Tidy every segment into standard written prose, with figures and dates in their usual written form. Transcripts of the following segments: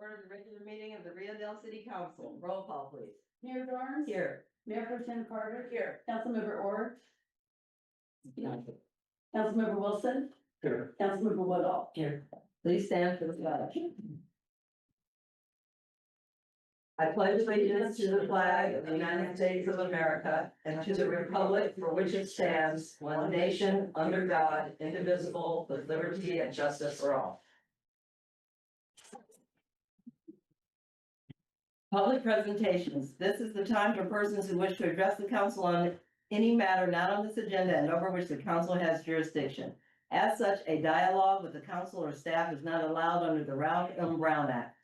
order the regular meeting of the Rio Dell City Council. Roll call, please. Mayor Dorns. Here. Mayor Pro Tem Carter. Here. Councilmember Orr. Councilmember Wilson. Here. Councilmember Woodall. Here. Please stand for the pledge. I pledge allegiance to the flag of the United States of America and to the republic for which it stands, one nation, under God, indivisible, with liberty and justice for all. Public presentations. This is the time for persons who wish to address the council on any matter not on this agenda and over which the council has jurisdiction. As such, a dialogue with the council or staff is not allowed under the Rowland-Brown Act.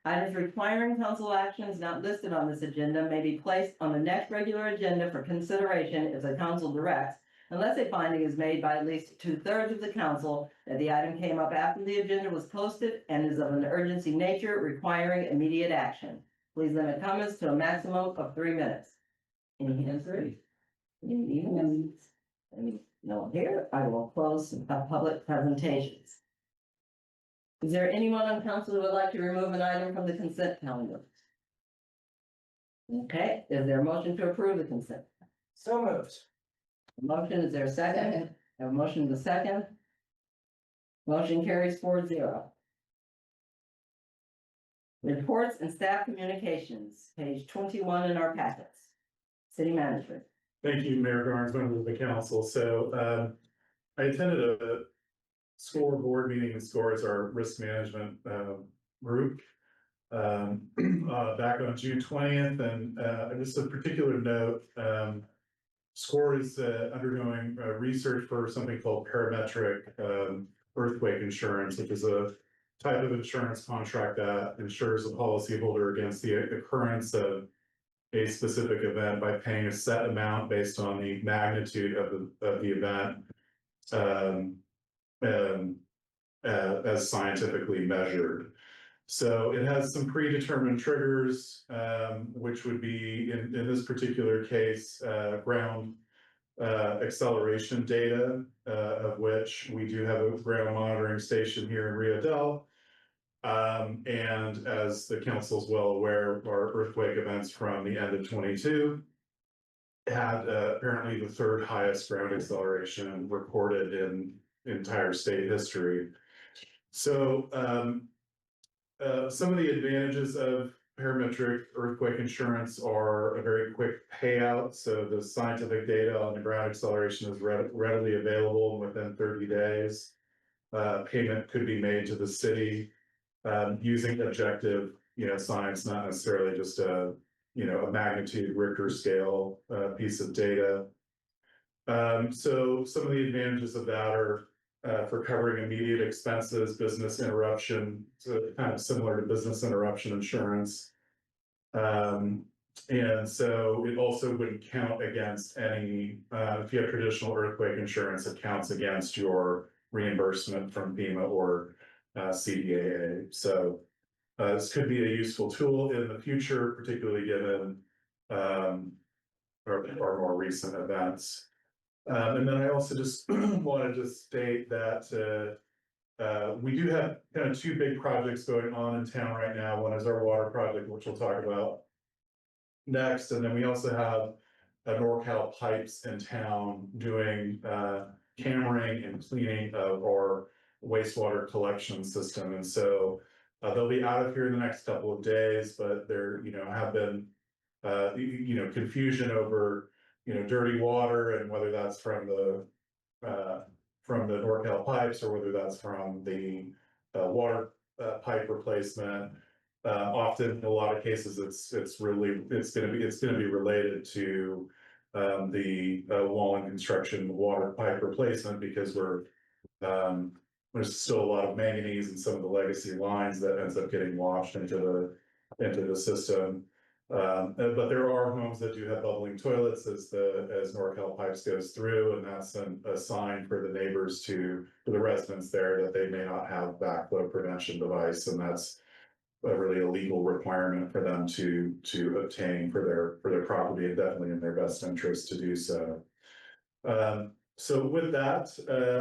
Items requiring council actions not listed on this agenda may be placed on the next regular agenda for consideration if the council directs, unless a finding is made by at least 2/3 of the council that the item came up after the agenda was posted and is of an urgency nature requiring immediate action. Please limit comments to a maximum of 3 minutes. Any hands raised? Any hands? No one here. I will close public presentations. Is there anyone on council who would like to remove an item from the consent calendar? Okay, is there a motion to approve the consent? So moved. Motion, is there a second? I have a motion to second. Motion carries 4-0. Reports and staff communications, page 21 in our packets. City manager. Thank you, Mayor Garnes, members of the council. So I attended a SCORE board meeting. And SCORE is our risk management group back on June 20th. And just a particular note, SCORE is undergoing research for something called parametric earthquake insurance, which is a type of insurance contract that insures a policyholder against the occurrence of a specific event by paying a set amount based on the magnitude of the event as scientifically measured. So it has some predetermined triggers, which would be in this particular case, ground acceleration data, of which we do have a ground monitoring station here in Rio Dell. And as the council is well aware, our earthquake events from the end of 22 had apparently the 3rd highest ground acceleration recorded in entire state history. So some of the advantages of parametric earthquake insurance are a very quick payout. So the scientific data on the ground acceleration is readily available within 30 days. Payment could be made to the city using objective, science, not necessarily just a magnitude Richter scale piece of data. So some of the advantages of that are for covering immediate expenses, business interruption, so kind of similar to business interruption insurance. And so it also wouldn't count against any, if you have traditional earthquake insurance, it counts against your reimbursement from FEMA or CDAA. So this could be a useful tool in the future, particularly given our more recent events. And then I also just wanted to state that we do have kind of 2 big projects going on in town right now. One is our water project, which we'll talk about next. And then we also have NorCal Pipes in town doing cammering and cleaning of our wastewater collection system. And so they'll be out of here in the next couple of days, but there, have been, confusion over, dirty water and whether that's from the NorCal pipes or whether that's from the water pipe replacement. Often, in a lot of cases, it's going to be related to the wall and construction water pipe replacement, because there's still a lot of manganese in some of the legacy lines that ends up getting washed into the system. But there are homes that do have bubbling toilets as NorCal Pipes goes through, and that's a sign for the neighbors for the residents there that they may not have backflow prevention device, and that's really a legal requirement for them to obtain for their property, and definitely in their best interest to do so. So with that,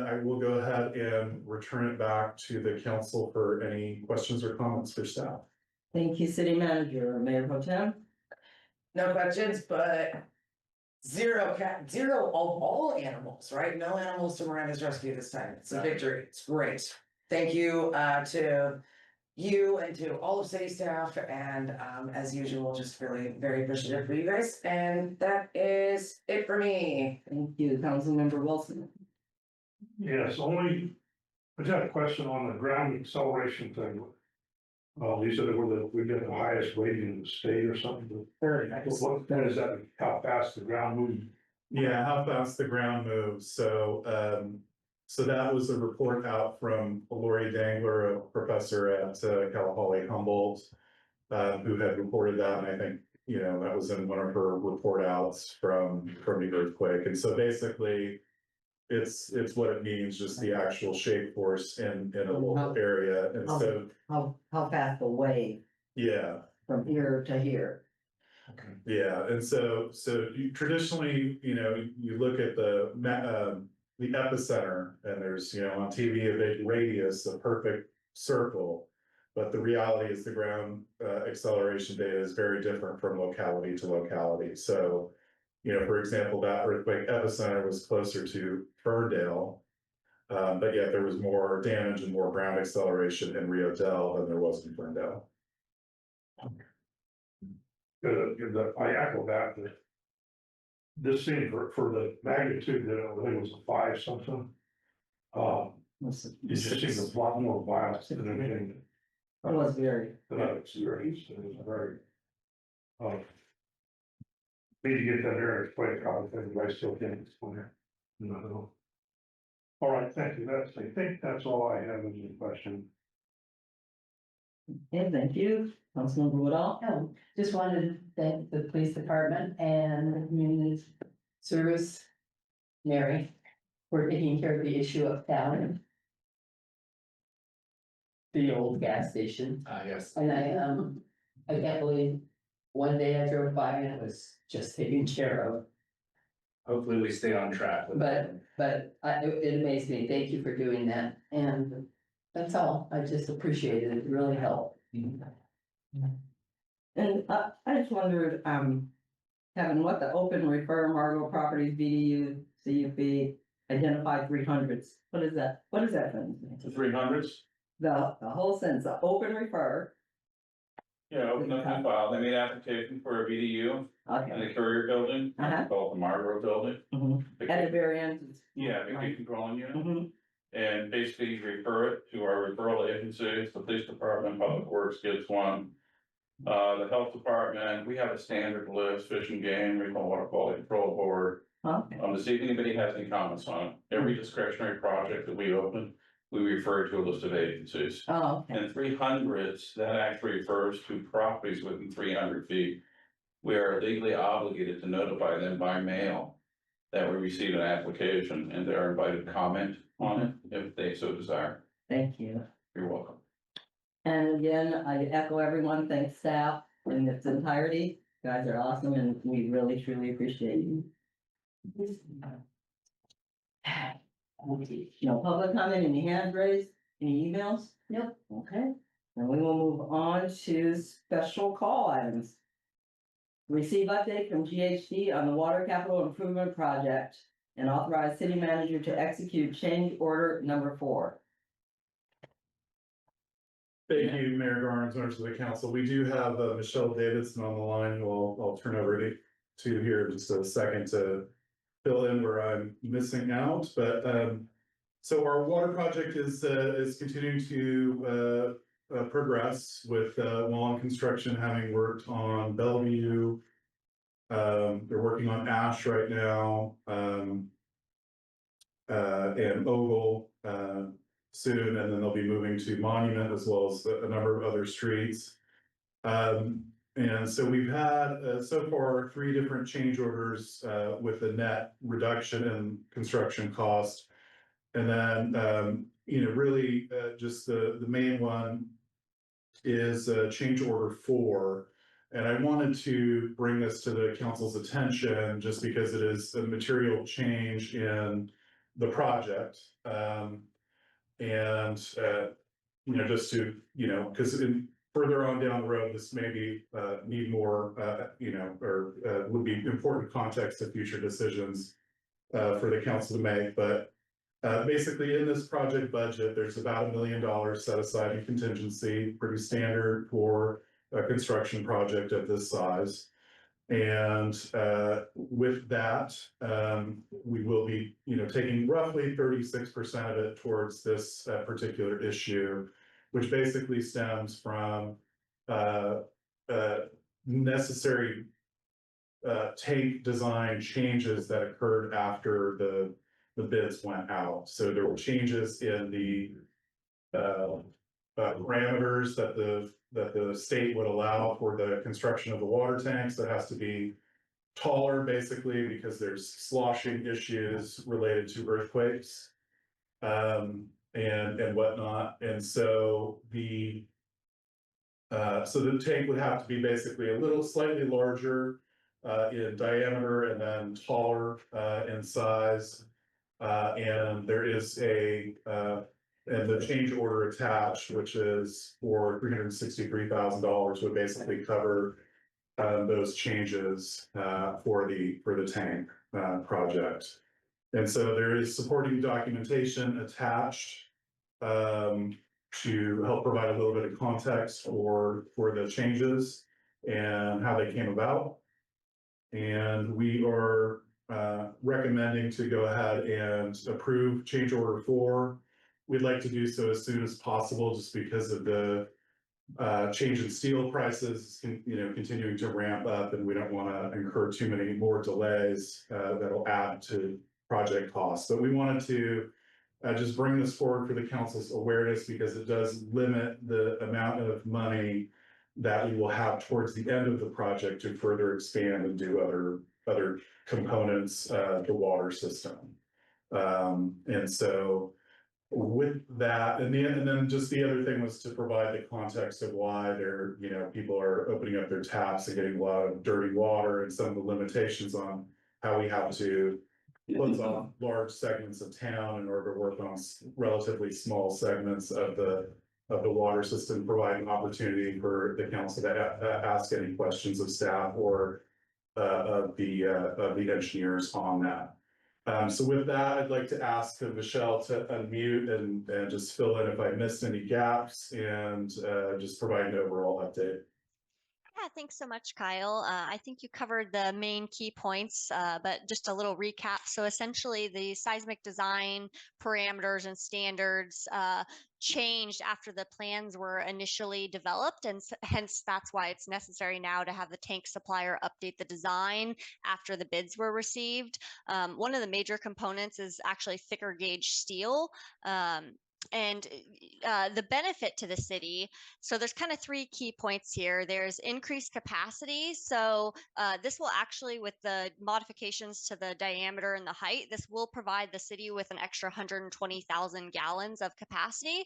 I will go ahead and return it back to the council for any questions or comments for staff. Thank you, City Manager. Mayor Pro Tem? No questions, but zero of all animals, right? No animals to Miranda's rescue this time. It's a victory. It's great. Thank you to you and to all of city staff, and as usual, just really very appreciative for you guys. And that is it for me. Thank you, Councilmember Wilson. Yes, only, I just had a question on the ground acceleration thing. You said that we get the highest rating in the state or something. Very nice. What is that, how fast the ground moves? Yeah, how fast the ground moves. So that was a report out from Lori Dangler, a professor at Cal Poly Humboldt, who had reported that, and I think, that was in one of her report outs from the earthquake. And so basically, it's what it means, just the actual shape force in a local area. And so, How fast the wave yeah. from here to here? Yeah, and so you traditionally, you look at the epicenter, and there's, on TV, a big radius, a perfect circle. But the reality is the ground acceleration data is very different from locality to locality. So, for example, that earthquake epicenter was closer to Ferndale. But yet there was more damage and more ground acceleration in Rio Dell than there was in Ferndale. I echo that, this seemed for the magnitude that I think was a 5 something. It just seemed a lot more violent than anything It was very. that I've experienced. It was very. Need to get that there and explain a couple things, but I still can't explain it. No. All right, thank you. I think that's all I have as a question. Okay, thank you. Councilmember Woodall? Just wanted to thank the police department and the community service, Mary, for taking care of the issue of town. The old gas station. Yes, And I can't believe one day I drove by and it was just taken care of. hopefully we stay on track with that. But it amazed me. Thank you for doing that. And that's all. I just appreciate it. It really helped. And I just wondered, Kevin, what the open refer Margot Properties BDU CUP identified 300s, what is that? What is that thing? The 300s, The whole sentence, the open refer, open up the file, they made application for a BDU in okay. the Courier Building, Uh-huh. called the Marlboro Building. Mhm. At the very end. it's- Yeah, vacation dwelling unit, Mhm. and basically you refer it to our referral agencies, the police department, public works gets one. The health department, we have a standard list, fish and game, regional water quality control board. Okay. To see if anybody has any comments on it, every discretionary project that we open, we refer to a list of agencies. Oh, okay. And 300s, that actually refers to properties within 300 feet. We are legally obligated to notify them by mail that we received an application, and they are invited to comment on it if they so desire. Thank you. You're welcome. And again, I echo everyone, thanks staff in its entirety. You guys are awesome and we really truly appreciate you. No public comment, any hands raised, any emails? Nope. Okay, and we will move on to special call items. Receive update from GHD on the water capital improvement project and authorize city manager to execute change order number 4. Thank you, Mayor Garnes, members of the council. We do have Michelle Davidson on the line, who I'll turn over to here in just a second to fill in where I'm missing out, but so our water project is continuing to progress with lawn construction, having worked on Bellevue. They're working on Ash right now, and Ogle soon, and then they'll be moving to Monument as well as a number of other streets. And so we've had so far 3 different change orders with a net reduction in construction cost. And then, really just the main one is change order 4. And I wanted to bring this to the council's attention just because it is a material change in the project. And, just to, because further on down the road, this may be, need more, or would be important context to future decisions for the council to make. But basically in this project budget, there's about $1 million set aside in contingency, pretty standard for a construction project of this size. And with that, we will be, taking roughly 36% of it towards this particular issue, which basically stems from necessary tank design changes that occurred after the bids went out. So there were changes in the parameters that the state would allow for the construction of the water tanks. That has to be taller, basically, because there's sloshing issues related to earthquakes and whatnot. And so the tank would have to be basically a little slightly larger in diameter and then taller in size. And there is and the change order attached, which is for $363,000, would basically cover those changes for the tank project. And so there is supporting documentation attached to help provide a little bit of context for the changes and how they came about. And we are recommending to go ahead and approve change order 4. We'd like to do so as soon as possible, just because of the change in steel prices, continuing to ramp up, and we don't want to incur too many more delays that'll add to project costs. But we wanted to just bring this forward for the council's awareness, because it does limit the amount of money that we will have towards the end of the project to further expand and do other components of the water system. And so with that, and then just the other thing was to provide the context of why people are opening up their taps and getting a lot of dirty water, and some of the limitations on how we have to close off large segments of town in order to work on relatively small segments of the water system, providing opportunity for the council to ask any questions of staff or of the engineers on that. So with that, I'd like to ask Michelle to unmute and just fill in if I missed any gaps, and just provide an overall update. Yeah, thanks so much, Kyle. I think you covered the main key points, but just a little recap. So essentially, the seismic design parameters and standards changed after the plans were initially developed, and hence that's why it's necessary now to have the tank supplier update the design after the bids were received. One of the major components is actually thicker gauge steel. And the benefit to the city, so there's kind of 3 key points here. There's increased capacity. So this will actually, with the modifications to the diameter and the height, this will provide the city with an extra 120,000 gallons of capacity,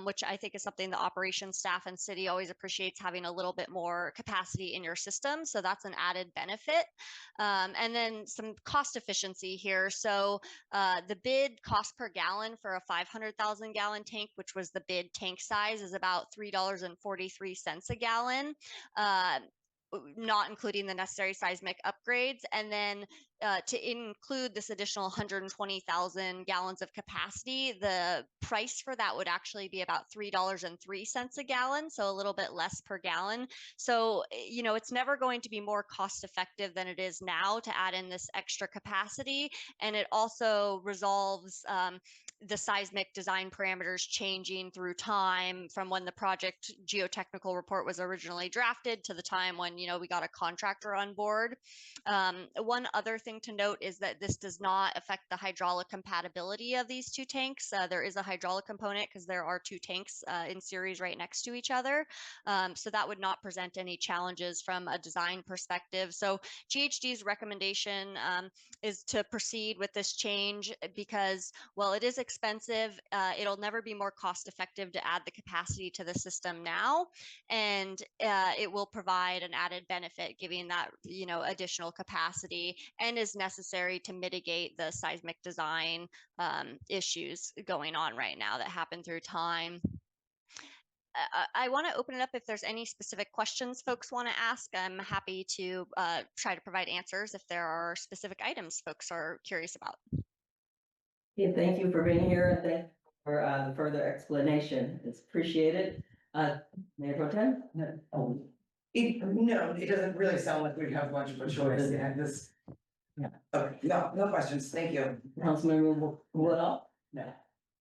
which I think is something the operations staff and city always appreciates, having a little bit more capacity in your system. So that's an added benefit. And then some cost efficiency here. So the bid cost per gallon for a 500,000 gallon tank, which was the bid tank size, is about $3.43 a gallon. Not including the necessary seismic upgrades. And then to include this additional 120,000 gallons of capacity, the price for that would actually be about $3.03 a gallon, so a little bit less per gallon. So, it's never going to be more cost effective than it is now to add in this extra capacity. And it also resolves the seismic design parameters changing through time, from when the project geotechnical report was originally drafted to the time when we got a contractor on board. One other thing to note is that this does not affect the hydraulic compatibility of these 2 tanks. There is a hydraulic component because there are 2 tanks in series right next to each other. So that would not present any challenges from a design perspective. So GHD's recommendation is to proceed with this change because, while it is expensive, it'll never be more cost effective to add the capacity to the system now. And it will provide an added benefit, giving that, additional capacity. And is necessary to mitigate the seismic design issues going on right now that happen through time. I want to open it up if there's any specific questions folks want to ask. I'm happy to try to provide answers if there are specific items folks are curious about. Okay, thank you for being here and thank you for the further explanation. It's appreciated. Mayor Pro Tem? Oh, No, it doesn't really sound like we have much of a choice, yeah, this. Yeah. Okay, no questions, thank you. Councilmember Woodall? no.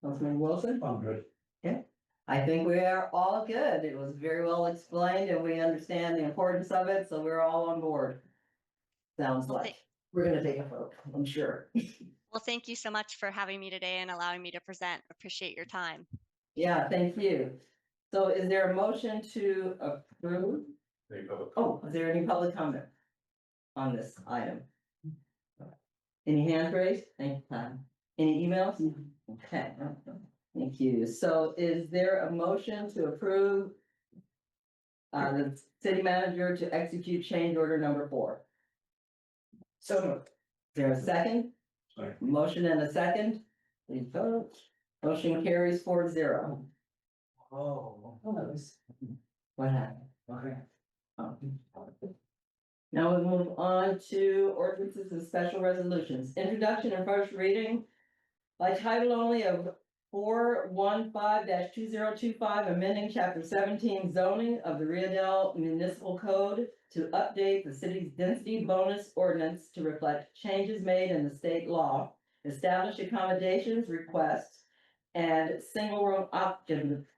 Councilmember Wilson? I'm good. I think we are all good. It was very well explained and we understand the importance of it, so we're all on board. Sounds Well, like we're gonna take a vote, I'm sure. Well, thank you so much for having me today and allowing me to present. Appreciate your time. Yeah, thank you. So is there a motion to approve? Oh, is there any public comment on this item? Any hands raised? Thank you, Tom. Any emails? Okay, thank you. So is there a motion to approve the city manager to execute change order number 4? So moved. Is there a second? Second. Motion and a second. Please vote. Motion carries 4-0. Oh, What happened? okay. Now we move on to ordinances and special resolutions. Introduction and first reading by title only of 415-2025, amending chapter 17 zoning of the Rio Dell Municipal Code to update the city's density bonus ordinance to reflect changes made in the state law, establish accommodations requests, and single room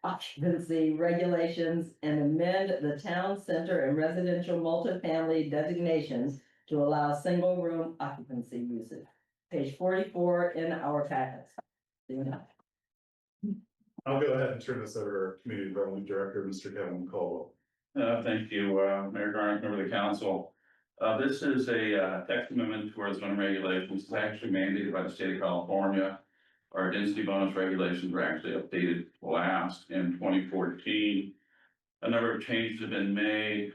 occupancy regulations, and amend the town center and residential multifamily designations to allow single room occupancy usage. Page 44 in our packets. I'll go ahead and turn this over to our Community Development Director, Mr. Kevin Caldwell. Thank you, Mayor Garnick, member of the council. This is a text amendment to our zoning regulations. It's actually mandated by the state of California. Our density bonus regulations were actually updated last in 2014. A number of changes have been made.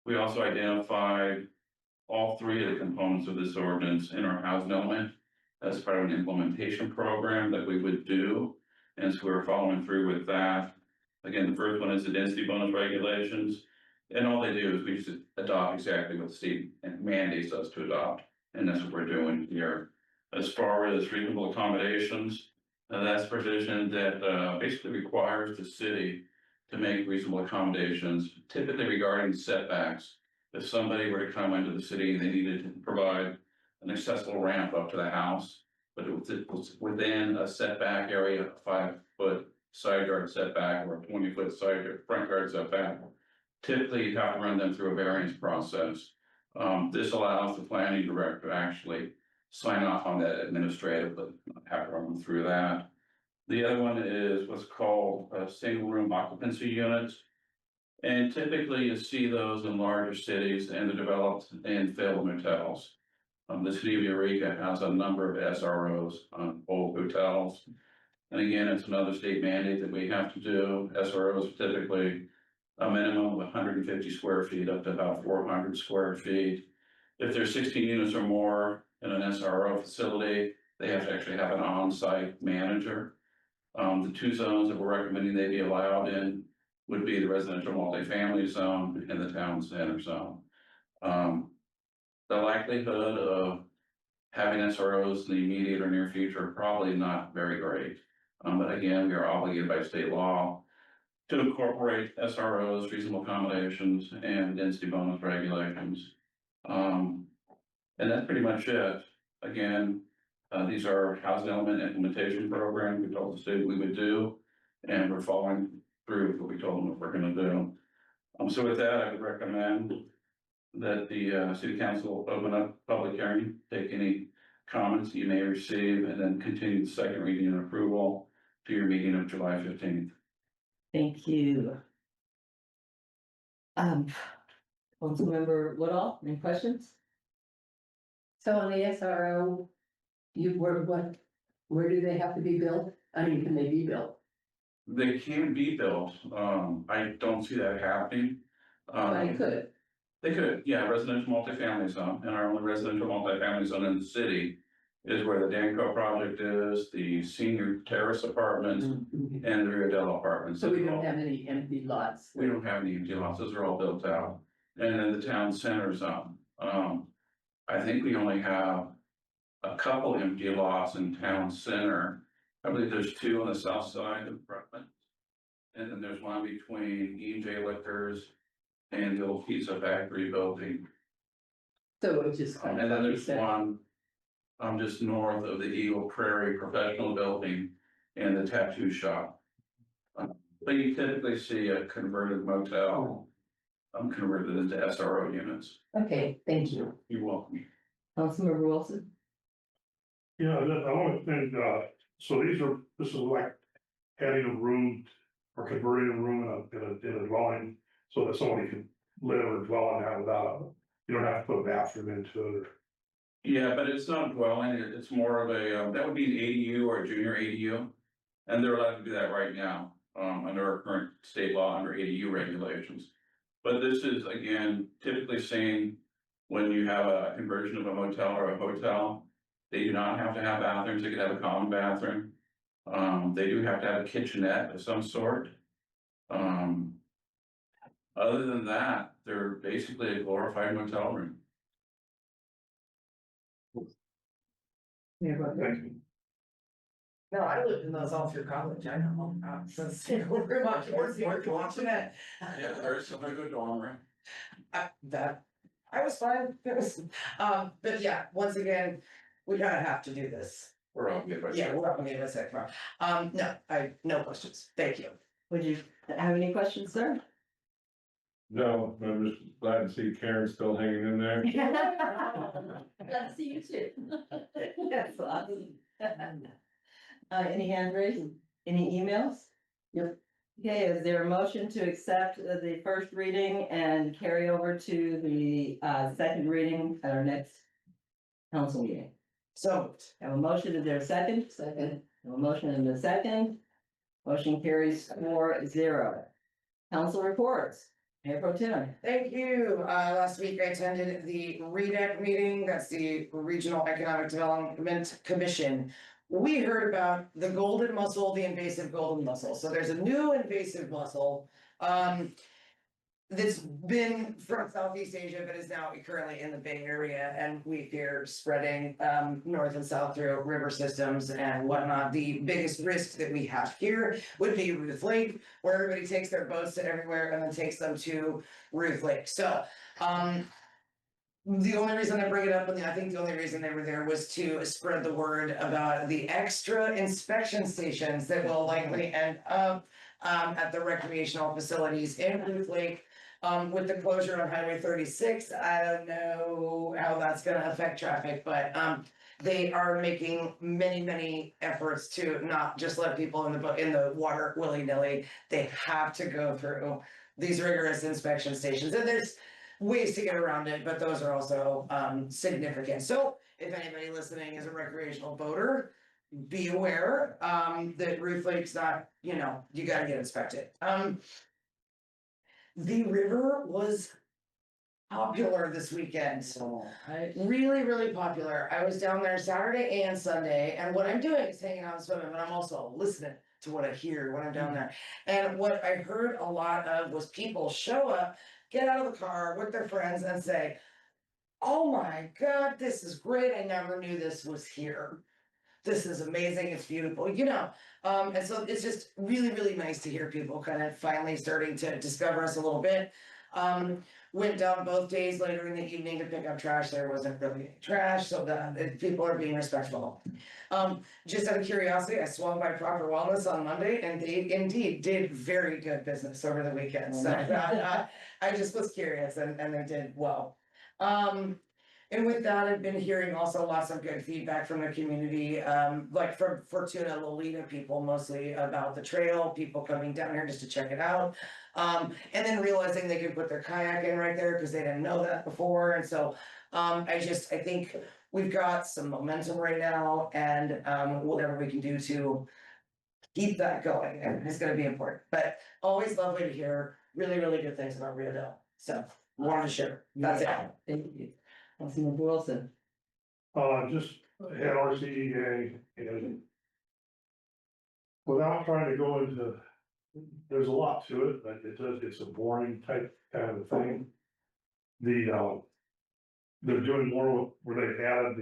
We also identified all 3 of the components of this ordinance in our housing element as part of an implementation program that we would do. And so we're following through with that. Again, the first one is the density bonus regulations. And all they do is we just adopt exactly what the state mandates us to adopt. And that's what we're doing here. As far as reasonable accommodations, that's provision that basically requires the city to make reasonable accommodations, typically regarding setbacks. If somebody were to come into the city, they needed to provide an accessible ramp up to the house, but it was within a setback area, a 5-foot side yard setback or a 20-foot front yard setback. Typically, you have to run them through a variance process. This allows the planning director to actually sign off on that administratively, have to run them through that. The other one is what's called single room occupancy units. And typically you see those in larger cities and they're developed in failed motels. The city of Eureka has a number of SROs on old hotels. And again, it's another state mandate that we have to do. SROs are typically a minimum of 150 square feet up to about 400 square feet. If there's 16 units or more in an SRO facility, they have to actually have an on-site manager. The 2 zones that we're recommending they be allowed in would be the residential multifamily zone and the town center zone. The likelihood of having SROs in the immediate or near future are probably not very great. But again, we are obligated by state law to incorporate SROs, reasonable accommodations, and density bonus regulations. And that's pretty much it. Again, these are housing element implementation programs we told the state we would do, and we're following through with what we told them what we're going to do. So with that, I would recommend that the city council open up public hearing, take any comments you may receive, and then continue the second reading and approval to your meeting of July 15th. Thank you. Councilmember Woodall, any questions? So on the SRO, where do they have to be built? I mean, can they be built? They can be built. I don't see that happening. But it could. They could, yeah, residential multifamily zone, and our only residential multifamily zone in the city is where the Danco project is, the senior terrace apartments, and the Rio Dell apartments. So we don't have any empty lots. We don't have any empty lots, those are all built out. And then the town center zone, I think we only have a couple empty lots in town center. I believe there's two on the south side of Brooklyn. And then there's one between E&J Liquors and the old pizza factory building. So it's just kind of. And then like you there's said. one, just north of the Eagle Prairie Professional Building and the tattoo shop. But you typically see a converted motel, converted into SRO units. Okay, thank you. You're welcome. Councilmember Wilson? Yeah, I want to think, so this is like adding a room or converting a room in a dwelling so that somebody can live or dwell in that without, you don't have to put a bathroom into it. Yeah, but it's not a dwelling, it's more of a, that would be an ADU or a junior ADU. And they're allowed to do that right now, under our current state law, under ADU regulations. But this is, again, typically seen when you have a conversion of a motel or a hotel. They do not have to have bathrooms, they could have a common bathroom. They do have to have a kitchenette of some sort. Other than that, they're basically a glorified motel room. Thank you. No, I lived in those all through college, I know, since we're watching it. Yeah, there's some good dorm room. I was fine, it was, but yeah, once again, we kind of have to do this. We're all good. Yeah, we're up on the other side, no questions, thank you. Would you have any questions, sir? No, I'm just glad to see Karen still hanging in there. Glad to see you too. That's awesome. Any hand raised, any emails? Yep. Okay, is there a motion to accept the first reading and carry over to the second reading at our next council meeting? So, Have a motion, is there a second? Second. Have a motion and a second. Motion carries 4-0. Council reports, Mayor Pro Tem. thank you, last week I attended the REDEC meeting, that's the Regional Economic Development Commission. We heard about the golden mussel, the invasive golden mussel, so there's a new invasive mussel. That's been from Southeast Asia, but is now currently in the Bay Area, and we fear spreading north and south through river systems and whatnot. The biggest risk that we have here would be Ruth Lake, where everybody takes their boats to everywhere and then takes them to Ruth Lake. So, the only reason I bring it up, and I think the only reason they were there was to spread the word about the extra inspection stations that will likely end up at the recreational facilities in Ruth Lake. With the closure on Highway 36, I don't know how that's gonna affect traffic, but they are making many efforts to not just let people in the water willy-nilly. They have to go through these rigorous inspection stations, and there's ways to get around it, but those are also significant. So if anybody listening is a recreational boater, be aware that Ruth Lake's not, you gotta get inspected. The river was popular this weekend. Really popular. I was down there Saturday and Sunday, and what I'm doing is hanging out and swimming, but I'm also listening to what I hear when I'm down there. And what I heard a lot of was people show up, get out of the car with their friends and say, "Oh my God, this is great. I never knew this was here. This is amazing. It's beautiful," and so it's just really nice to hear people kind of finally starting to discover us a little bit. Went down both days later in the evening to pick up trash. There wasn't really any trash, so the people are being respectful. Just out of curiosity, I swung by Proper Wellness on Monday, and they indeed did very good business over the weekend. So I just was curious, and they did well. And with that, I've been hearing also lots of good feedback from the community, like from Fortuna Lolita people mostly about the trail, people coming down here just to check it out. And then realizing they could put their kayak in right there because they didn't know that before. And so I think we've got some momentum right now, and whatever we can do to keep that going is going to be important. But always lovely to hear really good things about Rio Dell. So wanted to share, that's it. Thank you. Councilmember Wilson. Just had RCEA and without trying to go into, there's a lot to it, but it's a boring type kind of thing. They're doing more where they added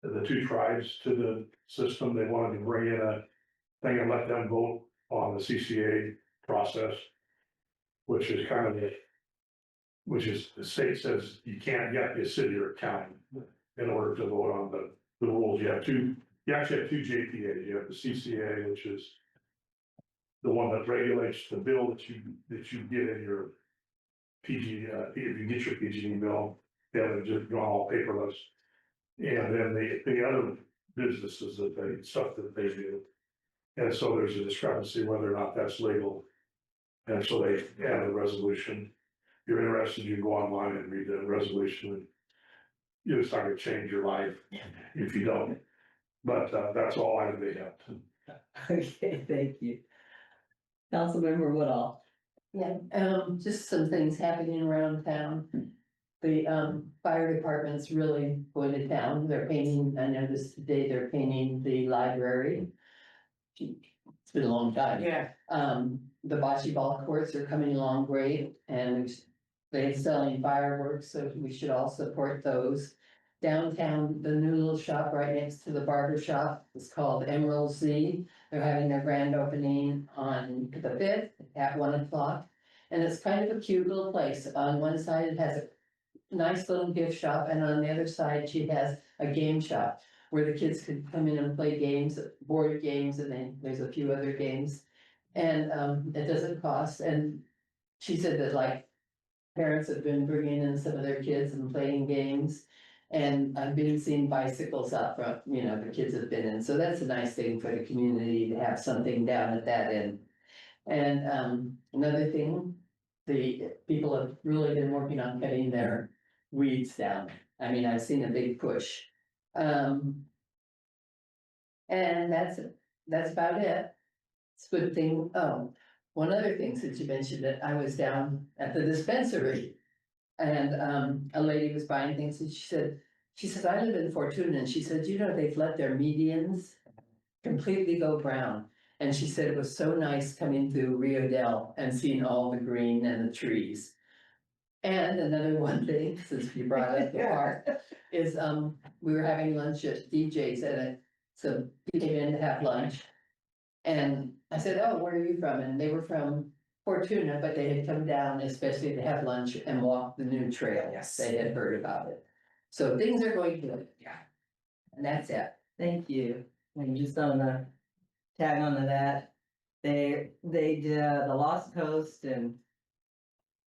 the two tribes to the system. They wanted to bring in a thing and let them vote on the CCA process, which is kind of which is the state says you can't get a city or county in order to vote on the rules. You actually have two JPAs. You have the CCA, which is the one that regulates the bill that you get in your PG, if you get your PG&E bill, they have just gone all paperless. And then the other businesses stuff that they do. And so there's a discrepancy whether or not that's legal. And so they add a resolution. If you're interested, you can go online and read the resolution. It's not gonna change your life if you don't. But that's all I would have. Okay, thank you. Councilmember Woodall. Yeah, just some things happening around town. The fire department's really going to town. They're painting, I noticed today they're painting the library. It's been a long time. Yeah, The bocce ball courts are coming along great and they're selling fireworks, so we should all support those. Downtown, the new little shop right next to the barber shop is called Emerald Z. They're having their grand opening on the 5th at 1 o'clock. And it's kind of a cute little place. On one side, it has a nice little gift shop, and on the other side, she has a game shop where the kids could come in and play games, board games, and then there's a few other games. And it doesn't cost, and she said that like parents have been bringing in some of their kids and playing games. And I've been seeing bicycles out front, the kids have been in, so that's a nice thing for the community to have something down at that end. And another thing, the people have really been working on cutting their weeds down. I mean, I've seen a big push. And that's about it. It's a good thing. Oh, one other thing, since you mentioned it, I was down at the dispensary. And a lady was buying things and she said, I live in Fortuna, and she said, they've let their medians completely go brown. And she said it was so nice coming through Rio Dell and seeing all the green and the trees. And another one thing, since you brought up the park, is we were having lunch at DJ's and so people came in to have lunch. And I said, oh, where are you from? And they were from Fortuna, but they had come down especially to have lunch and walk the new trail. Yes. They had heard about it. So things are going good. Yeah. And that's it. Thank you. And just on the tag on to that, they did the Lost Coast and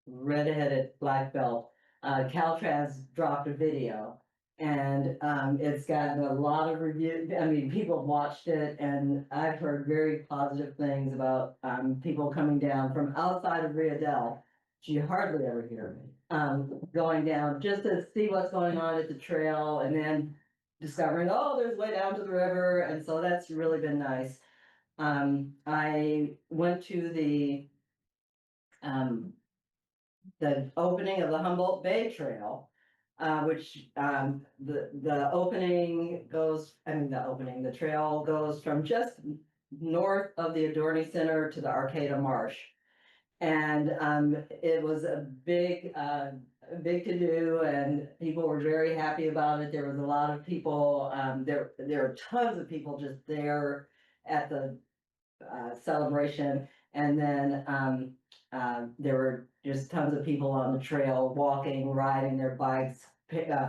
Red-Headed Black Belt. Caltrans dropped a video and it's gotten a lot of reviews. I mean, people watched it and I've heard very positive things about people coming down from outside of Rio Dell. You hardly ever hear going down just to see what's going on at the trail and then discovering, oh, there's way down to the river. And so that's really been nice. I went to the opening of the Humboldt Bay Trail, which the opening goes, the trail goes from just north of the Adorney Center to the Arcata Marsh. And it was a big to do, and people were very happy about it. There was a lot of people. There were tons of people just there at the celebration, and then there were just tons of people on the trail walking, riding their bikes,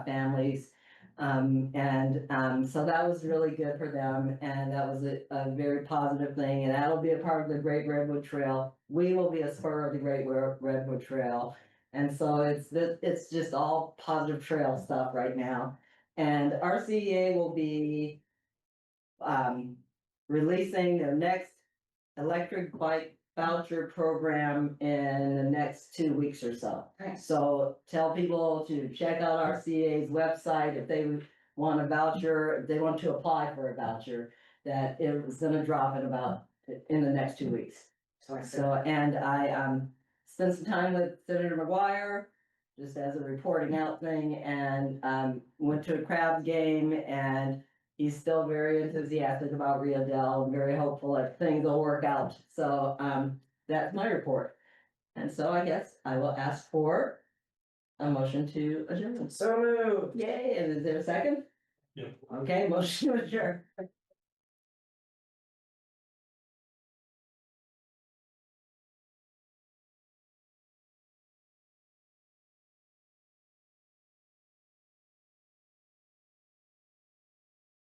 families. So that was really good for them, and that was a very positive thing, and that'll be a part of the Great Redwood Trail. We will be a spur of the Great Redwood Trail, and so it's just all positive trail stuff right now. And RCEA will be releasing their next electric bike voucher program in the next 2 weeks or so. Nice. So tell people to check out RCA's website if they want a voucher, if they want to apply for a voucher, that it was gonna drop in the next 2 weeks. So, and I spent some time with Senator McGuire just as a reporting out thing, and, went to a Crabs game, and he's still very enthusiastic about Rio Dell and very hopeful that things will work out. So, that's my report. And so I guess I will ask for a motion to adjourn. So moved. Yay, and is there a second? Yeah. Okay, motion to adjourn.